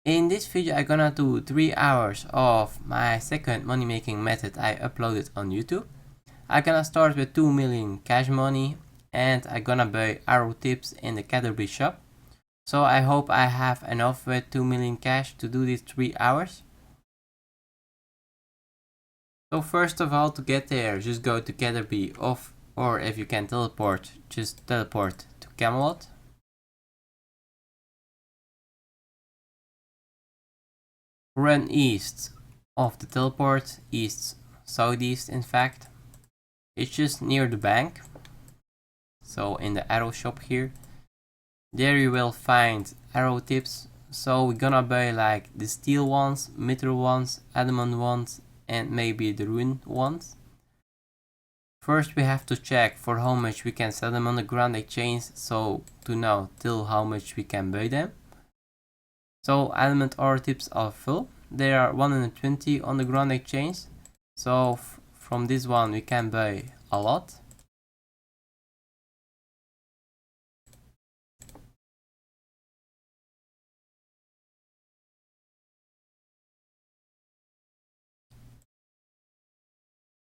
In this video I'm gonna do 3 hours of my second money making method I uploaded on YouTube. I'm gonna start with 2 million cash money and I'm gonna buy arrow tips in the Caterpillar shop. So I hope I have enough with 2 million cash to do these 3 hours. So first of all, to get there, just go to Caterpillar or if you can teleport, just teleport to Camelot. Run east of the teleport, east, southeast in fact. It's just near the bank. So in the arrow shop here. There you will find arrow tips. So we're gonna buy like the steel ones, mithril ones, adamant ones, and maybe the rune ones. First we have to check for how much we can sell them on the Grand Exchange, so to know till how much we can buy them. So adamant ore tips are full. There are 120 on the Grand Exchange. So from this one we can buy a lot.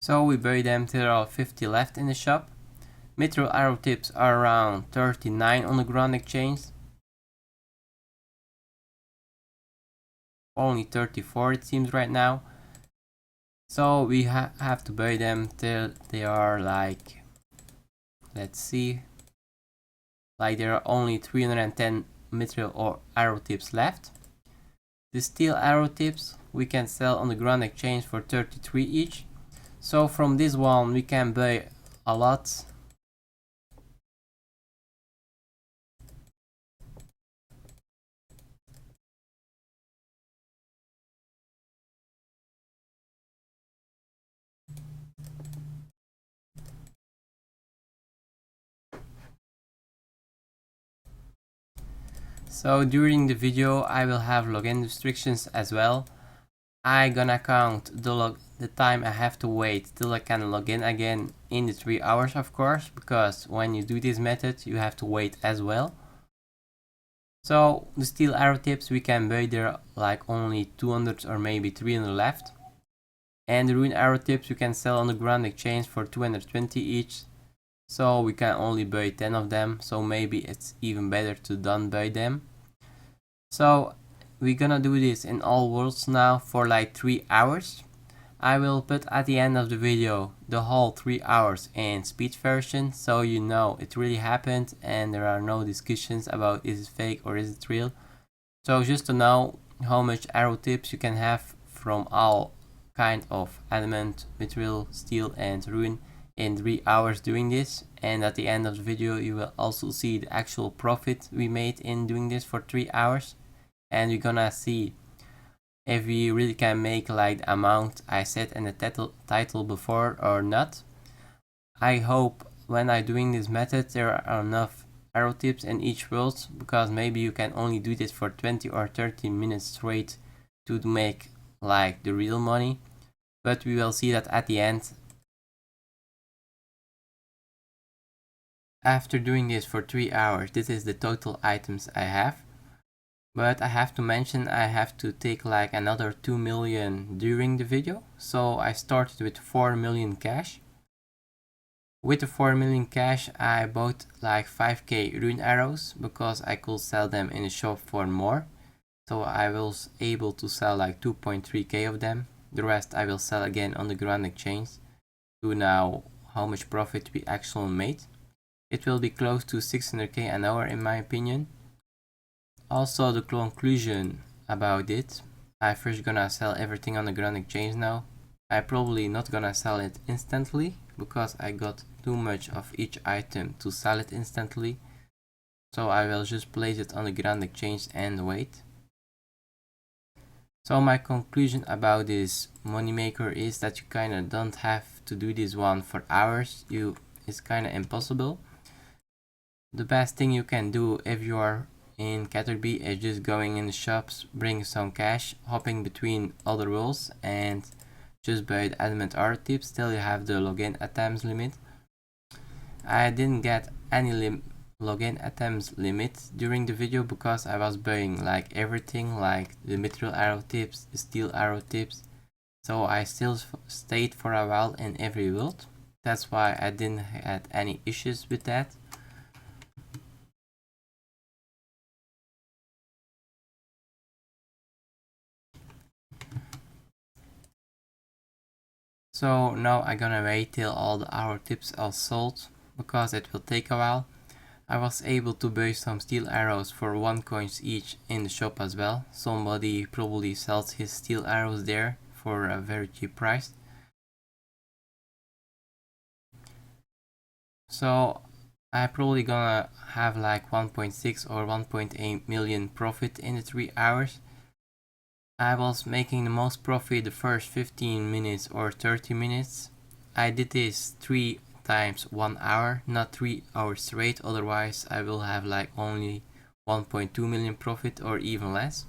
So we buy them till there are 50 left in the shop. Mithril arrow tips are around 39 on the Grand Exchange. Only 34 it seems right now. So we have to buy them till they are like, let's see, like there are only 310 mithril or arrow tips left. The steel arrow tips we can sell on the Grand Exchange for 33 each. So from this one we can buy a lot. So during the video I will have login restrictions as well. I gonna count the time I have to wait till I can log in again in the 3 hours, of course, because when you do this method you have to wait as well. So the steel arrow tips we can buy there like only 200 or maybe 300 left. And the rune arrow tips we can sell on the Grand Exchange for 220 each. So we can only buy 10 of them, so maybe it's even better to don't buy them. So we're gonna do this in all worlds now for like 3 hours. I will put at the end of the video the whole 3 hours in speed version, so you know it really happened and there are no discussions about is it fake or is it real. So just to know how much arrow tips you can have from all kind of adamant, mithril, steel and rune in 3 hours doing this. And at the end of the video you will also see the actual profit we made in doing this for 3 hours. And we're gonna see if we really can make like the amount I said in the title before or not. I hope when I'm doing this method there are enough arrow tips in each world, because maybe you can only do this for 20 or 30 minutes straight to make like the real money. But we will see that at the end. After doing this for 3 hours, this is the total items I have. But I have to mention I have to take like another 2 million during the video. So I started with 4 million cash. With the 4 million cash I bought like 5k rune arrows because I could sell them in the shop for more. So I was able to sell like 2.3k of them. The rest I will sell again on the Grand Exchange to know how much profit we actually made. It will be close to 600k an hour in my opinion. Also the conclusion about it, I first gonna sell everything on the Grand Exchange now. I probably not gonna sell it instantly because I got too much of each item to sell it instantly. So I will just place it on the Grand Exchange and wait. So my conclusion about this moneymaker is that you kinda don't have to do this one for hours. It's kinda impossible. The best thing you can do if you are in Caterpillar is just going in the shops, bring some cash, hopping between other roles and just buy the adamant ore tips till you have the login attempts limit. I didn't get any login attempts limit during the video because I was buying like everything, like the mithril arrow tips, the steel arrow tips. So I still stayed for a while in every build. That's why I didn't have any issues with that. So now I'm gonna wait till all the arrow tips are sold because it will take a while. I was able to buy some steel arrows for 1 coin each in the shop as well. Somebody probably sells his steel arrows there for a very cheap price. So I'm probably gonna have like 1.6 or 1.8 million profit in the 3 hours. I was making the most profit the first 15 minutes or 30 minutes. I did this 3 times 1 hour, not 3 hours straight, otherwise I will have like only 1.2 million profit or even less.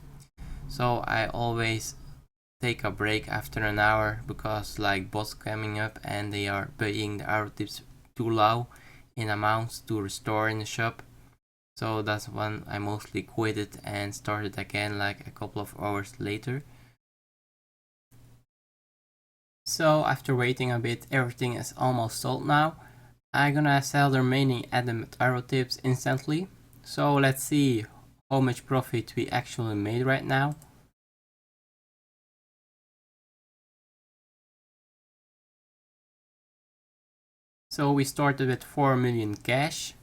So I always take a break after an hour because like bots coming up and they are paying the arrow tips too low in amounts to restore in the shop. So that's when I mostly quit it and started again like a couple of hours later. So after waiting a bit, everything is almost sold now. I'm gonna sell the remaining adamant arrow tips instantly. So let's see how much profit we actually made right now. So we started with 4 million cash.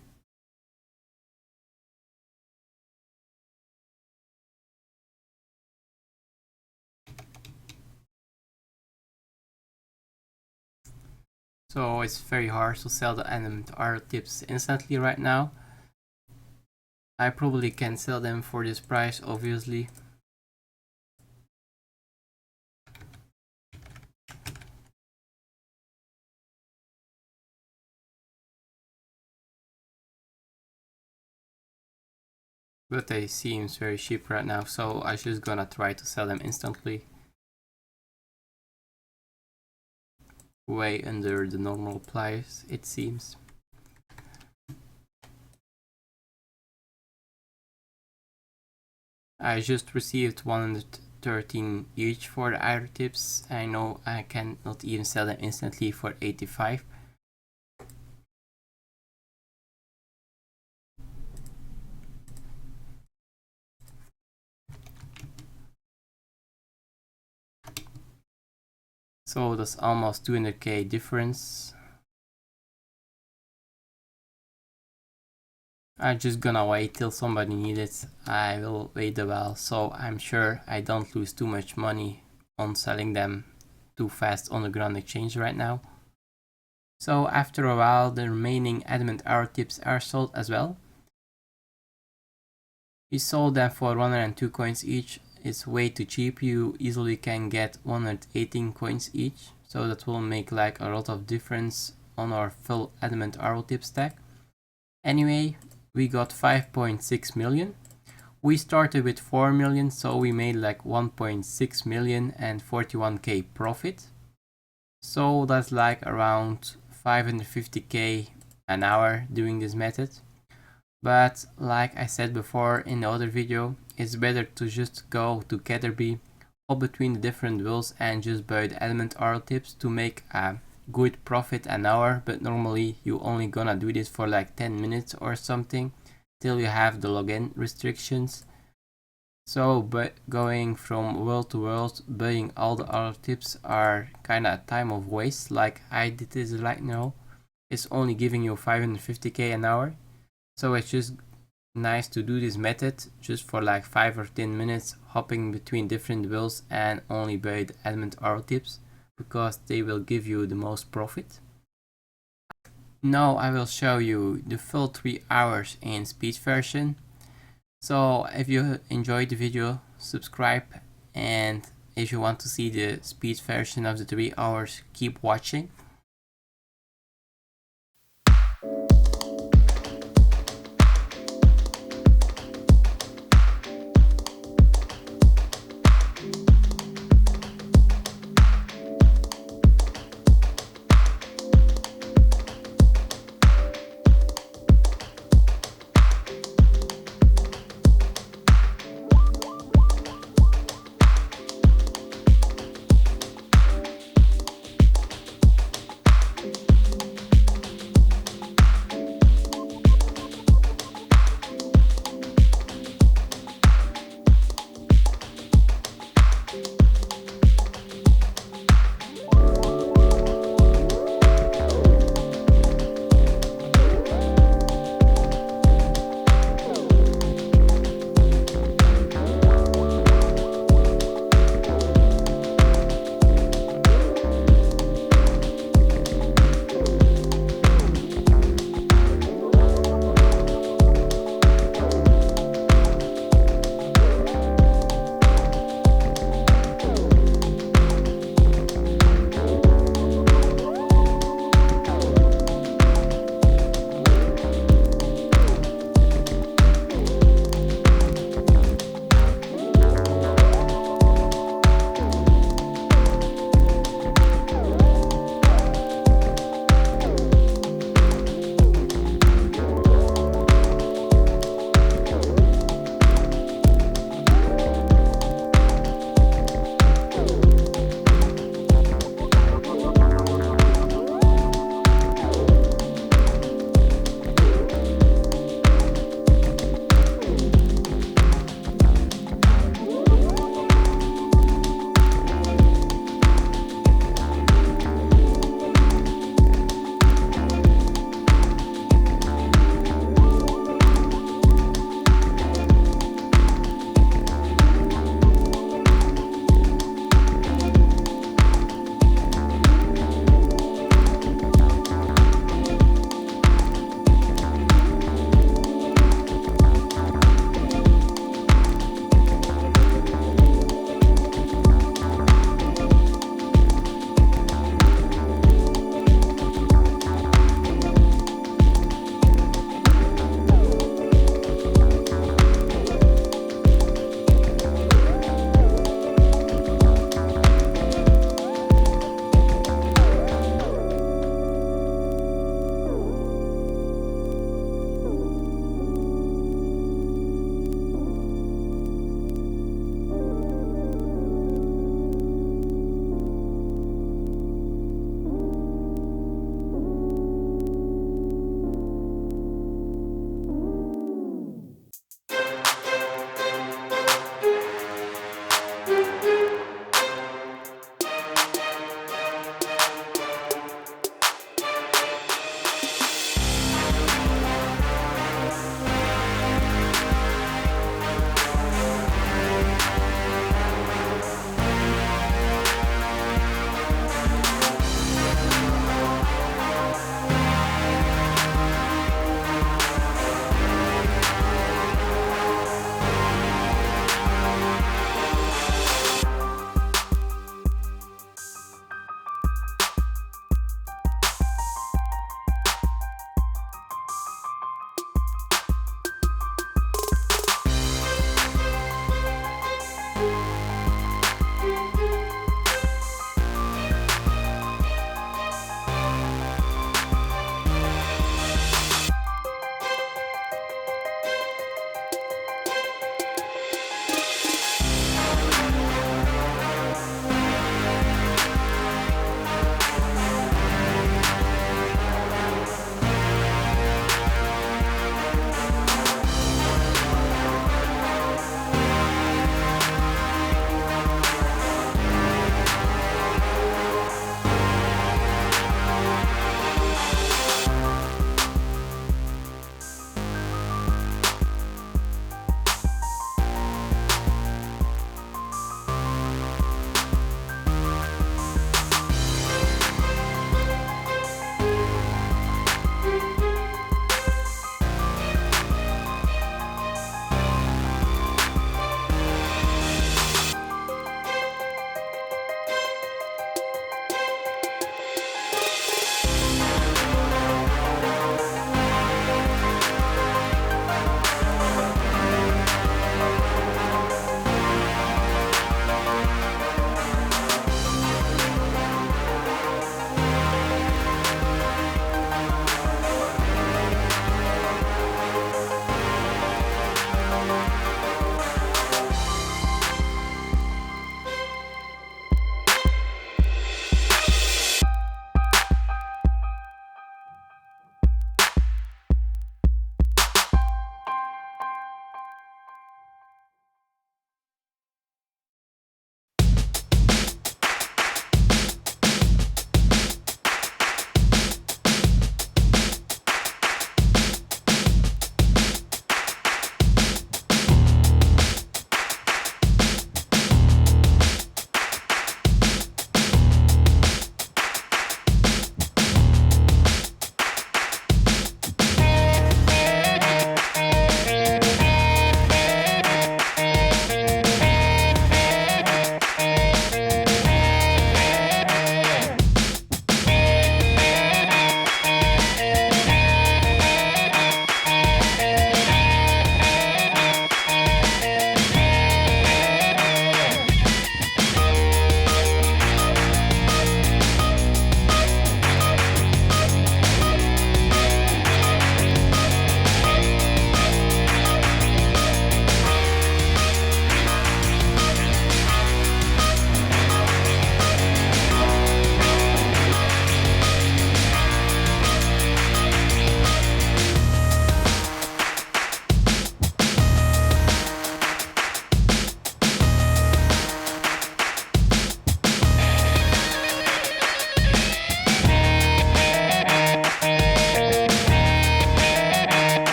So it's very hard to sell the adamant arrow tips instantly right now. I probably can sell them for this price, obviously. But they seem very cheap right now, so I'm just gonna try to sell them instantly. Way under the normal price, it seems. I just received 113 each for the arrow tips. I know I cannot even sell them instantly for 85. So that's almost 200k difference. I'm just gonna wait till somebody needs it. I will wait a while, so I'm sure I don't lose too much money on selling them too fast on the ground exchange right now. So after a while, the remaining adamant arrow tips are sold as well. We sold them for 102 coins each. It's way too cheap. You easily can get 118 coins each, so that will make like a lot of difference on our full adamant arrow tip stack. Anyway, we got 5.6 million. We started with 4 million, so we made like 1.6 million and 41k profit. So that's like around 550k an hour doing this method. But like I said before in the other video, it's better to just go to Caterpie or between the different wheels and just buy the adamant arrow tips to make a good profit an hour. But normally you only gonna do this for like 10 minutes or something till you have the login restrictions. So but going from world to world, buying all the arrow tips are kinda a time of waste. Like I did this right now, it's only giving you 550k an hour. So it's just nice to do this method just for like 5 or 10 minutes, hopping between different wheels and only buy the adamant arrow tips because they will give you the most profit. Now I will show you the full 3 hours in speed version. So if you enjoyed the video, subscribe, and if you want to see the speed version of the 3 hours, keep watching.